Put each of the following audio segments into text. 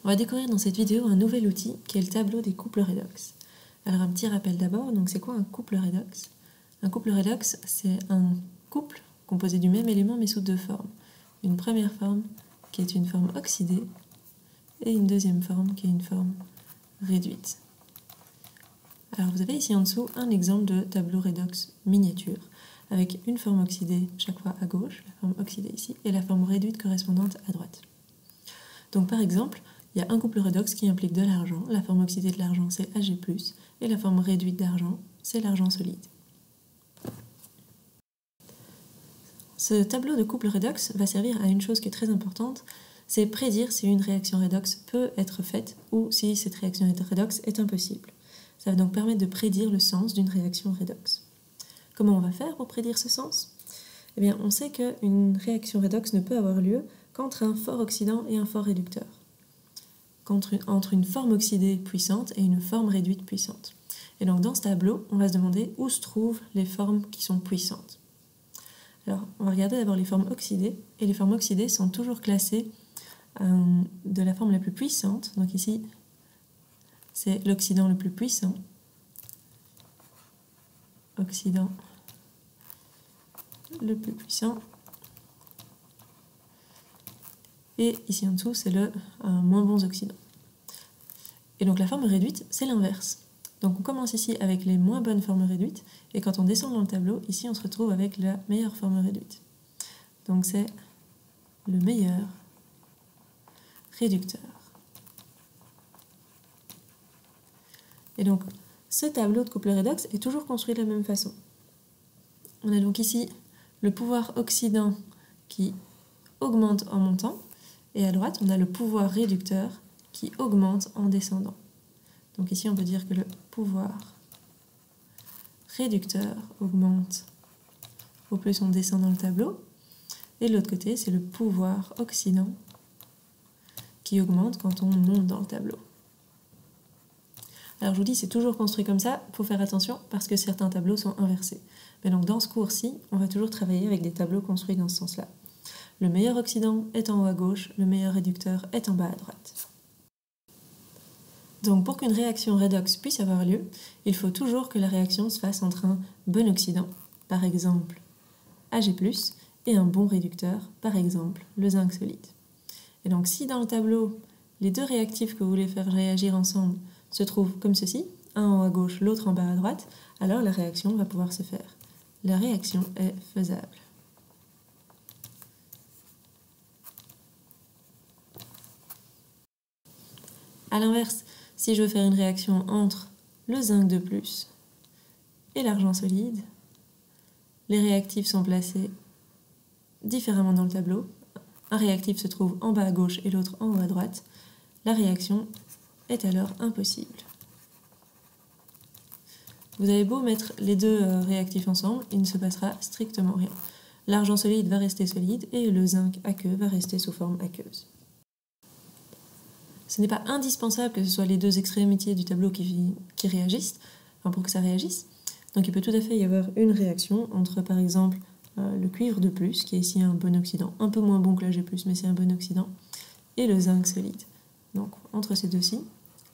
On va découvrir dans cette vidéo un nouvel outil qui est le tableau des couples redox. Alors un petit rappel d'abord, donc c'est quoi un couple redox? Un couple redox, c'est un couple composé du même élément mais sous deux formes. Une première forme qui est une forme oxydée et une deuxième forme qui est une forme réduite. Alors vous avez ici en dessous un exemple de tableau redox miniature avec une forme oxydée chaque fois à gauche, la forme oxydée ici, et la forme réduite correspondante à droite. Donc par exemple, il y a un couple redox qui implique de l'argent, la forme oxydée de l'argent c'est Ag+, et la forme réduite d'argent c'est l'argent solide. Ce tableau de couple redox va servir à une chose qui est très importante, c'est prédire si une réaction redox peut être faite ou si cette réaction redox est impossible. Ça va donc permettre de prédire le sens d'une réaction redox. Comment on va faire pour prédire ce sens? Eh bien, on sait qu'une réaction redox ne peut avoir lieu qu'entre un fort oxydant et un fort réducteur, entre une forme oxydée puissante et une forme réduite puissante. Et donc dans ce tableau, on va se demander où se trouvent les formes qui sont puissantes. Alors, on va regarder d'abord les formes oxydées, et les formes oxydées sont toujours classées de la forme la plus puissante. Donc ici, c'est l'oxydant le plus puissant. Oxydant le plus puissant. Et ici en dessous, c'est le moins bon oxydant. Et donc la forme réduite, c'est l'inverse. Donc on commence ici avec les moins bonnes formes réduites, et quand on descend dans le tableau, ici on se retrouve avec la meilleure forme réduite. Donc c'est le meilleur réducteur. Et donc ce tableau de couple redox est toujours construit de la même façon. On a donc ici le pouvoir oxydant qui augmente en montant, et à droite on a le pouvoir réducteur qui augmente en descendant. Donc ici on peut dire que le pouvoir réducteur augmente au plus on descend dans le tableau, et de l'autre côté c'est le pouvoir oxydant qui augmente quand on monte dans le tableau. Alors je vous dis, c'est toujours construit comme ça, il faut faire attention parce que certains tableaux sont inversés. Mais donc dans ce cours-ci, on va toujours travailler avec des tableaux construits dans ce sens-là. Le meilleur oxydant est en haut à gauche, le meilleur réducteur est en bas à droite. Donc pour qu'une réaction redox puisse avoir lieu, il faut toujours que la réaction se fasse entre un bon oxydant, par exemple Ag+, et un bon réducteur, par exemple le zinc solide. Et donc si dans le tableau, les deux réactifs que vous voulez faire réagir ensemble se trouvent comme ceci, un en haut à gauche, l'autre en bas à droite, alors la réaction va pouvoir se faire. La réaction est faisable. A l'inverse, si je veux faire une réaction entre le zinc de plus et l'argent solide, les réactifs sont placés différemment dans le tableau. Un réactif se trouve en bas à gauche et l'autre en haut à droite. La réaction est alors impossible. Vous avez beau mettre les deux réactifs ensemble, il ne se passera strictement rien. L'argent solide va rester solide et le zinc aqueux va rester sous forme aqueuse. Ce n'est pas indispensable que ce soit les deux extrémités du tableau qui réagissent, enfin pour que ça réagisse. Donc il peut tout à fait y avoir une réaction entre par exemple le cuivre de plus, qui est ici un bon oxydant, un peu moins bon que l'Ag+, mais c'est un bon oxydant, et le zinc solide. Donc entre ces deux-ci,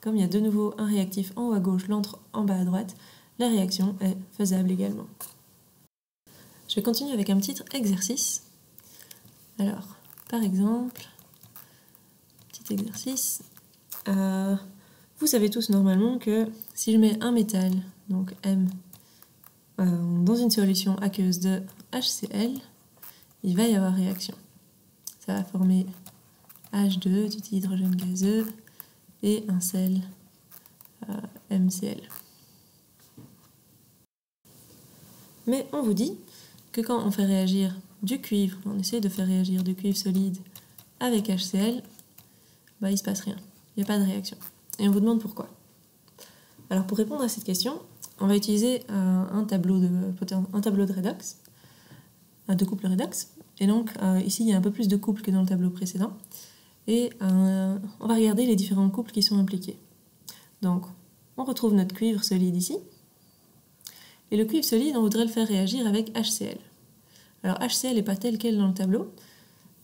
comme il y a de nouveau un réactif en haut à gauche, l'autre en bas à droite, la réaction est faisable également. Je vais continuer avec un petit exercice. Alors, par exemple, petit exercice. Vous savez tous normalement que si je mets un métal, donc M, dans une solution aqueuse de HCl, il va y avoir réaction. Ça va former H2, du dihydrogène gazeux, et un sel MCl. Mais on vous dit que quand on fait réagir du cuivre, on essaie de faire réagir du cuivre solide avec HCl, il ne se passe rien, il n'y a pas de réaction. Et on vous demande pourquoi. Alors pour répondre à cette question, on va utiliser un tableau de redox, de couple redox. Et donc ici il y a un peu plus de couples que dans le tableau précédent. Et on va regarder les différents couples qui sont impliqués. Donc on retrouve notre cuivre solide ici. Et le cuivre solide, on voudrait le faire réagir avec HCl. Alors HCl n'est pas tel quel dans le tableau,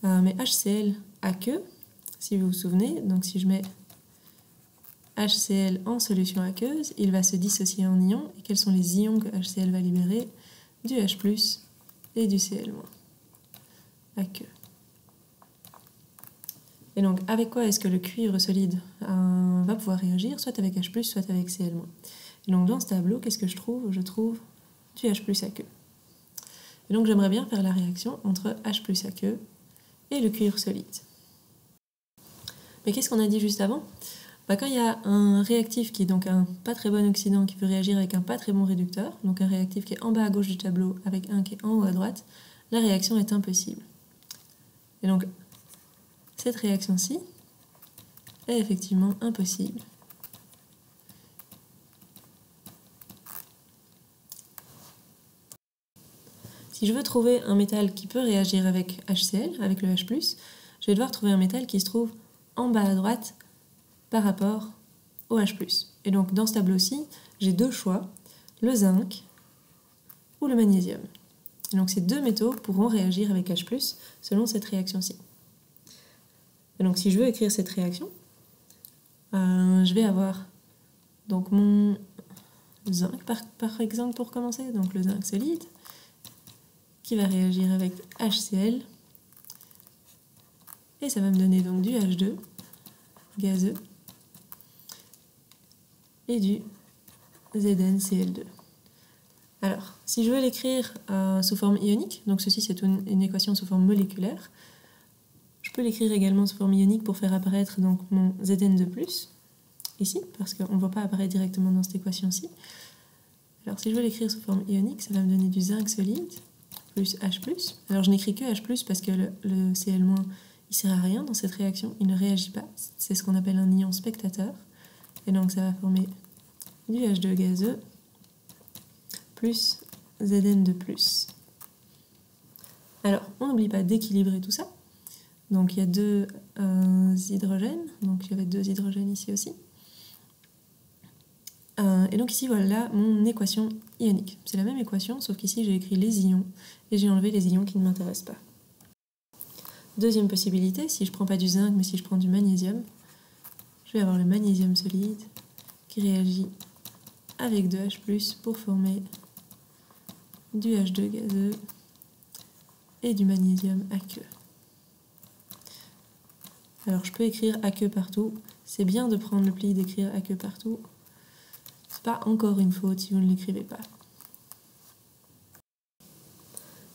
mais HCl aqueux, si vous vous souvenez, donc si je mets HCl en solution aqueuse, il va se dissocier en ions. Et quels sont les ions que HCl va libérer? Du H+, et du Cl- aqueux. Et donc, avec quoi est-ce que le cuivre solide va pouvoir réagir? Soit avec H+, soit avec Cl-. Et donc, dans ce tableau, qu'est-ce que je trouve? Je trouve du H+ aqueux. Et donc, j'aimerais bien faire la réaction entre H+ aqueux et le cuivre solide. Mais qu'est-ce qu'on a dit juste avant? Quand il y a un réactif qui est donc un pas très bon oxydant qui veut réagir avec un pas très bon réducteur, donc un réactif qui est en bas à gauche du tableau avec un qui est en haut à droite, la réaction est impossible. Et donc, cette réaction-ci est effectivement impossible. Si je veux trouver un métal qui peut réagir avec HCl, avec le H+, je vais devoir trouver un métal qui se trouve en bas à droite par rapport au H+. Et donc dans ce tableau-ci, j'ai deux choix, le zinc ou le magnésium. Et donc ces deux métaux pourront réagir avec H+, selon cette réaction-ci. Et donc si je veux écrire cette réaction, je vais avoir donc mon zinc par exemple pour commencer, donc le zinc solide, qui va réagir avec HCl, et ça va me donner donc du H2 gazeux et du ZnCl2. Alors, si je veux l'écrire sous forme ionique, donc ceci c'est une équation sous forme moléculaire, je peux l'écrire également sous forme ionique pour faire apparaître donc mon Zn2+, ici, parce qu'on ne voit pas apparaître directement dans cette équation-ci. Alors si je veux l'écrire sous forme ionique, ça va me donner du zinc solide plus H+. Alors je n'écris que H+, parce que le Cl- il ne sert à rien dans cette réaction, il ne réagit pas. C'est ce qu'on appelle un ion spectateur. Et donc ça va former du H2 gazeux plus Zn2+. Alors, on n'oublie pas d'équilibrer tout ça. Donc il y a deux hydrogènes, donc il y avait deux hydrogènes ici aussi. Et donc ici, voilà mon équation ionique. C'est la même équation, sauf qu'ici j'ai écrit les ions et j'ai enlevé les ions qui ne m'intéressent pas. Deuxième possibilité, si je ne prends pas du zinc, mais si je prends du magnésium, je vais avoir le magnésium solide qui réagit avec 2H+, pour former du H2 gazeux et du magnésium aqueux. Alors je peux écrire aqueux partout, c'est bien de prendre le pli d'écrire aqueux partout, c'est pas encore une faute si vous ne l'écrivez pas.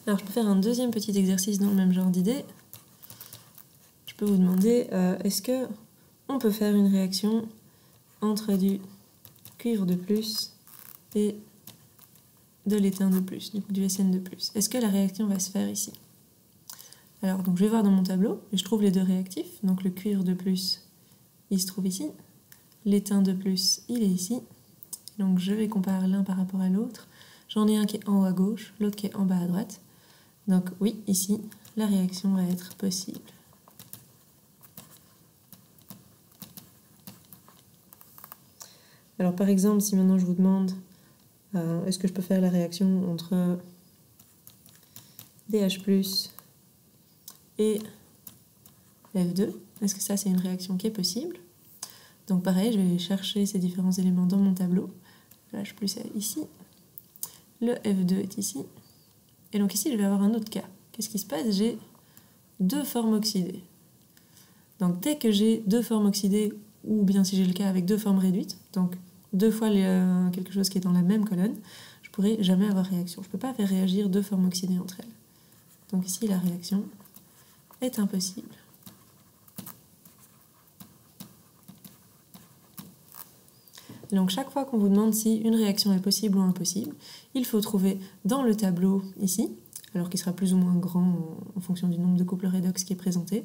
Alors je peux faire un deuxième petit exercice dans le même genre d'idée. Je peux vous demander, est-ce que on peut faire une réaction entre du cuivre de plus et de l'étain de plus, du SN de plus. Est-ce que la réaction va se faire ici? Alors, donc, je vais voir dans mon tableau, et je trouve les deux réactifs. Donc le cuivre de plus, il se trouve ici. L'étain de plus, il est ici. Donc je vais comparer l'un par rapport à l'autre. J'en ai un qui est en haut à gauche, l'autre qui est en bas à droite. Donc oui, ici, la réaction va être possible. Alors par exemple, si maintenant je vous demande est-ce que je peux faire la réaction entre DH+, et F2, est-ce que ça c'est une réaction qui est possible? Donc pareil, je vais chercher ces différents éléments dans mon tableau. Le H+ est ici, le F2 est ici, et donc ici je vais avoir un autre cas. Qu'est-ce qui se passe? J'ai deux formes oxydées. Donc dès que j'ai deux formes oxydées, ou bien si j'ai le cas avec deux formes réduites, donc deux fois quelque chose qui est dans la même colonne, je ne pourrai jamais avoir réaction. Je ne peux pas faire réagir deux formes oxydées entre elles. Donc ici, la réaction est impossible. Donc chaque fois qu'on vous demande si une réaction est possible ou impossible, il faut trouver dans le tableau ici, alors qui sera plus ou moins grand en fonction du nombre de couples redox qui est présenté,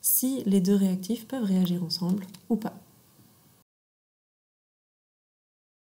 si les deux réactifs peuvent réagir ensemble ou pas.